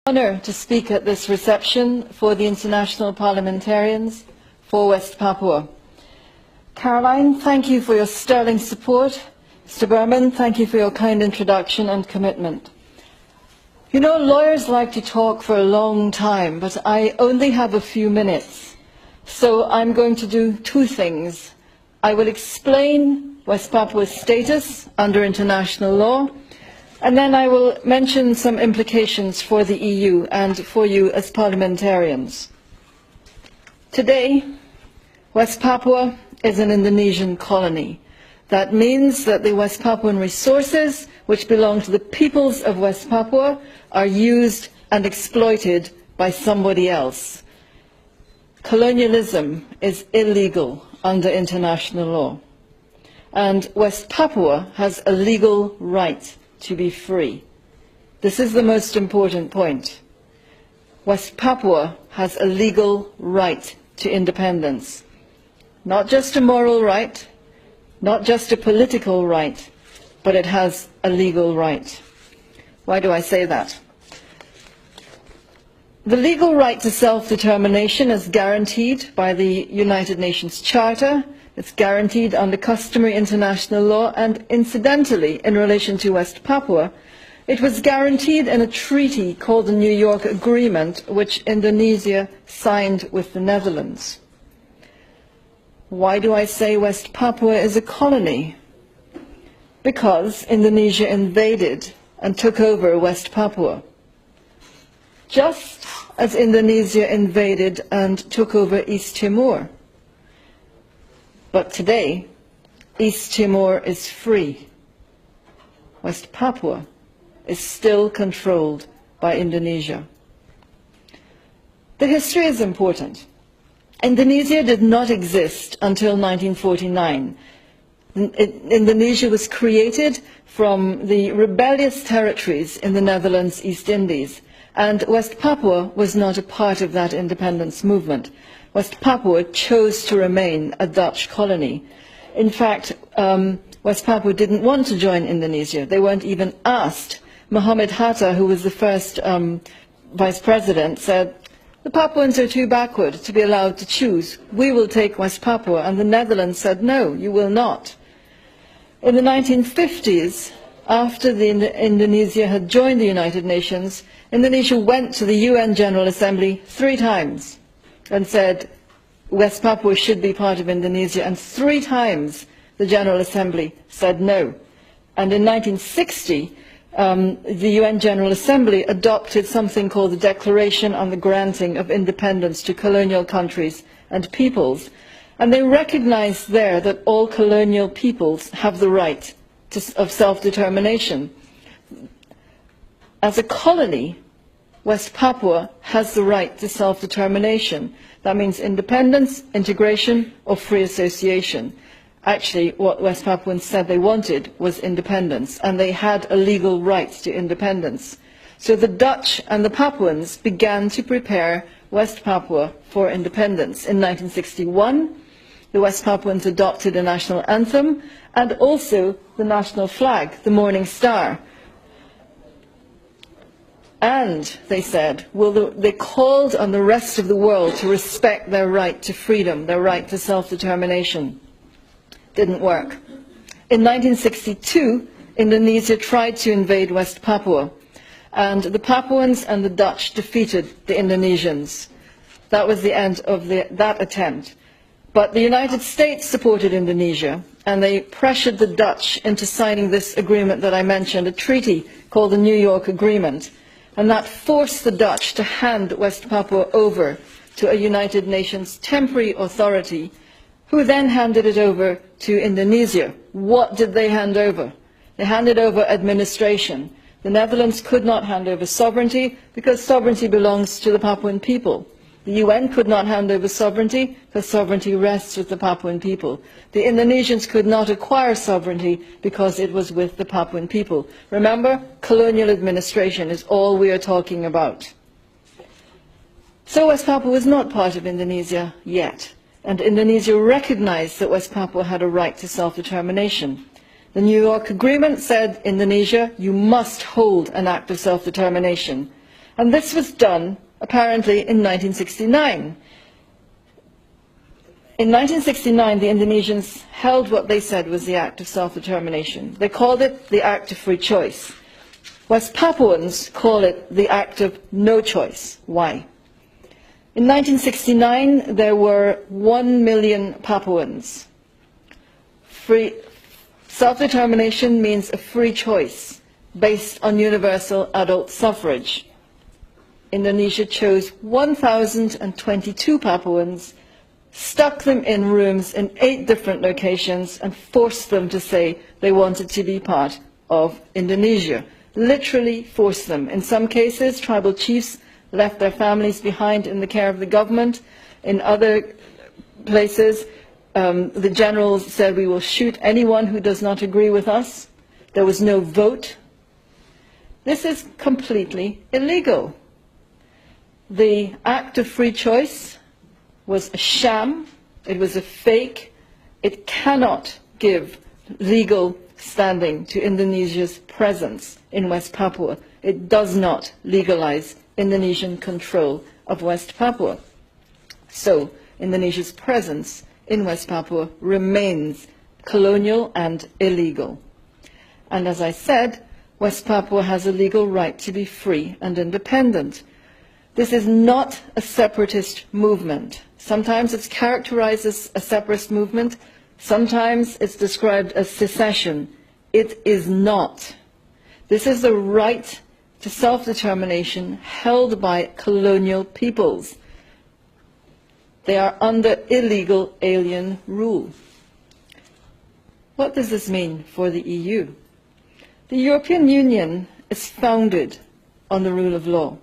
Honor to speak at this reception for the international parliamentarians for West Papua. Caroline, thank you for your sterling support. Mr. Berman, thank you for your kind introduction and commitment. You know, lawyers like to talk for a long time, but I only have a few minutes. So I'm going to do two things. I will explain West Papua's status under international law, and then I will mention some implications for the EU and for you as parliamentarians. Today, West Papua is an Indonesian colony. That means that the West Papuan resources, which belong to the peoples of West Papua, are used and exploited by somebody else. Colonialism is illegal under international law, and West Papua has a legal right to be free. This is the most important point. West Papua has a legal right to independence. Not just a moral right, not just a political right, but it has a legal right. Why do I say that? The legal right to self-determination is guaranteed by the United Nations Charter. It's guaranteed under customary international law, and incidentally, in relation to West Papua, it was guaranteed in a treaty called the New York Agreement, which Indonesia signed with the Netherlands. Why do I say West Papua is a colony? Because Indonesia invaded and took over West Papua. Just as Indonesia invaded and took over East Timor. But today, East Timor is free. West Papua is still controlled by Indonesia. The history is important. Indonesia did not exist until 1949. Indonesia was created from the rebellious territories in the Netherlands East Indies, and West Papua was not a part of that independence movement. West Papua chose to remain a Dutch colony. In fact, West Papua didn't want to join Indonesia. They weren't even asked. Muhammad Hatta, who was the first vice president, said, "The Papuans are too backward to be allowed to choose. We will take West Papua." And the Netherlands said, "No, you will not." In the 1950s, after Indonesia had joined the United Nations, Indonesia went to the UN General Assembly 3 times and said West Papua should be part of Indonesia, and 3 times the General Assembly said no. And in 1960, the UN General Assembly adopted something called the Declaration on the Granting of Independence to Colonial Countries and Peoples, and they recognized there that all colonial peoples have the right of self-determination. As a colony, West Papua has the right to self-determination. That means independence, integration, or free association. Actually, what West Papuans said they wanted was independence, and they had a legal right to independence. So the Dutch and the Papuans began to prepare West Papua for independence. In 1961, the West Papuans adopted a national anthem and also the national flag, the Morning Star. And, they said, they called on the rest of the world to respect their right to freedom, their right to self-determination. Didn't work. In 1962, Indonesia tried to invade West Papua, and the Papuans and the Dutch defeated the Indonesians. That was the end of that attempt. But the United States supported Indonesia, and they pressured the Dutch into signing this agreement that I mentioned, a treaty called the New York Agreement. And that forced the Dutch to hand West Papua over to a United Nations temporary authority, who then handed it over to Indonesia. What did they hand over? They handed over administration. The Netherlands could not hand over sovereignty because sovereignty belongs to the Papuan people. The UN could not hand over sovereignty because sovereignty rests with the Papuan people. The Indonesians could not acquire sovereignty because it was with the Papuan people. Remember, colonial administration is all we are talking about. So West Papua was not part of Indonesia yet, and Indonesia recognized that West Papua had a right to self-determination. The New York Agreement said, Indonesia, you must hold an act of self-determination. And this was done, apparently, in 1969. In 1969, the Indonesians held what they said was the act of self-determination. They called it the act of free choice. West Papuans call it the act of no choice. Why? In 1969, there were 1 million Papuans. Self-determination means a free choice based on universal adult suffrage. Indonesia chose 1,022 Papuans, stuck them in rooms in 8 different locations, and forced them to say they wanted to be part of Indonesia. Literally forced them. In some cases, tribal chiefs left their families behind in the care of the government. In other places, the generals said, we will shoot anyone who does not agree with us. There was no vote. This is completely illegal. The act of free choice was a sham. It was a fake. It cannot give legal standing to Indonesia's presence in West Papua. It does not legalize Indonesian control of West Papua. So Indonesia's presence in West Papua remains colonial and illegal. And as I said, West Papua has a legal right to be free and independent. This is not a separatist movement. Sometimes it's characterized as a separatist movement. Sometimes it's described as secession. It is not. This is the right to self-determination held by colonial peoples. They are under illegal alien rule. What does this mean for the EU? The European Union is founded on the rule of law.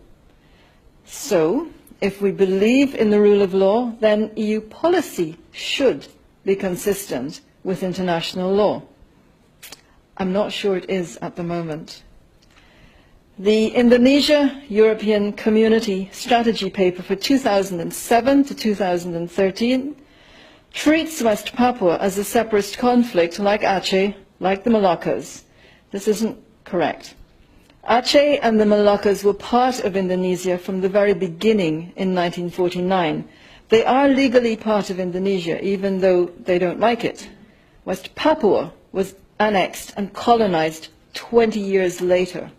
So, if we believe in the rule of law, then EU policy should be consistent with international law. I'm not sure it is at the moment. The Indonesia-European Community Strategy Paper for 2007 to 2013 treats West Papua as a separatist conflict like Aceh, like the Moluccas. This isn't correct. Aceh and the Moluccas were part of Indonesia from the very beginning in 1949. They are legally part of Indonesia, even though they don't like it. West Papua was annexed and colonized 20 years later.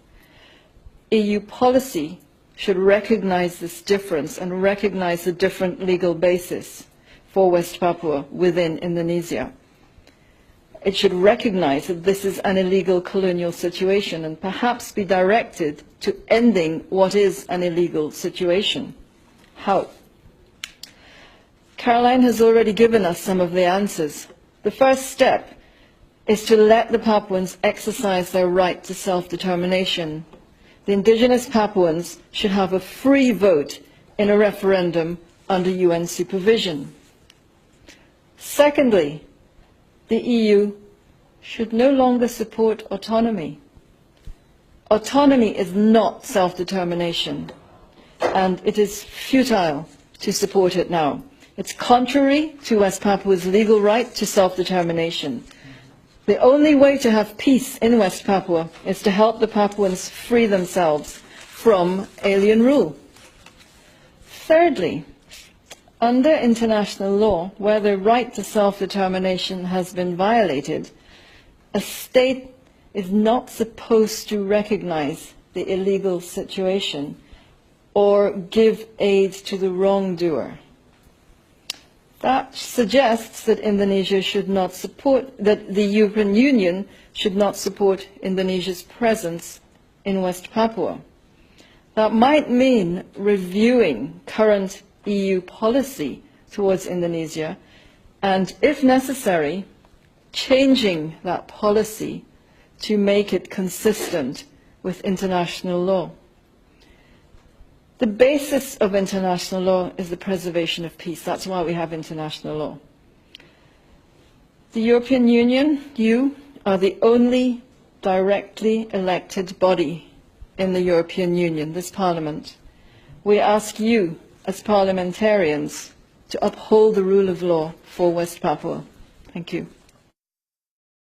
EU policy should recognize this difference and recognize the different legal basis for West Papua within Indonesia. It should recognize that this is an illegal colonial situation and perhaps be directed to ending what is an illegal situation. How? Caroline has already given us some of the answers. The first step is to let the Papuans exercise their right to self-determination. The indigenous Papuans should have a free vote in a referendum under UN supervision. Secondly, the EU should no longer support autonomy. Autonomy is not self-determination, and it is futile to support it now. It's contrary to West Papua's legal right to self-determination. The only way to have peace in West Papua is to help the Papuans free themselves from alien rule. Thirdly, under international law, where the right to self-determination has been violated, a state is not supposed to recognize the illegal situation or give aid to the wrongdoer. That suggests that Indonesia should not support, that the European Union should not support Indonesia's presence in West Papua. That might mean reviewing current EU policy towards Indonesia and, if necessary, changing that policy to make it consistent with international law. The basis of international law is the preservation of peace. That's why we have international law. The European Union, you, are the only directly elected body in the European Union, this Parliament. We ask you, as parliamentarians, to uphold the rule of law for West Papua. Thank you.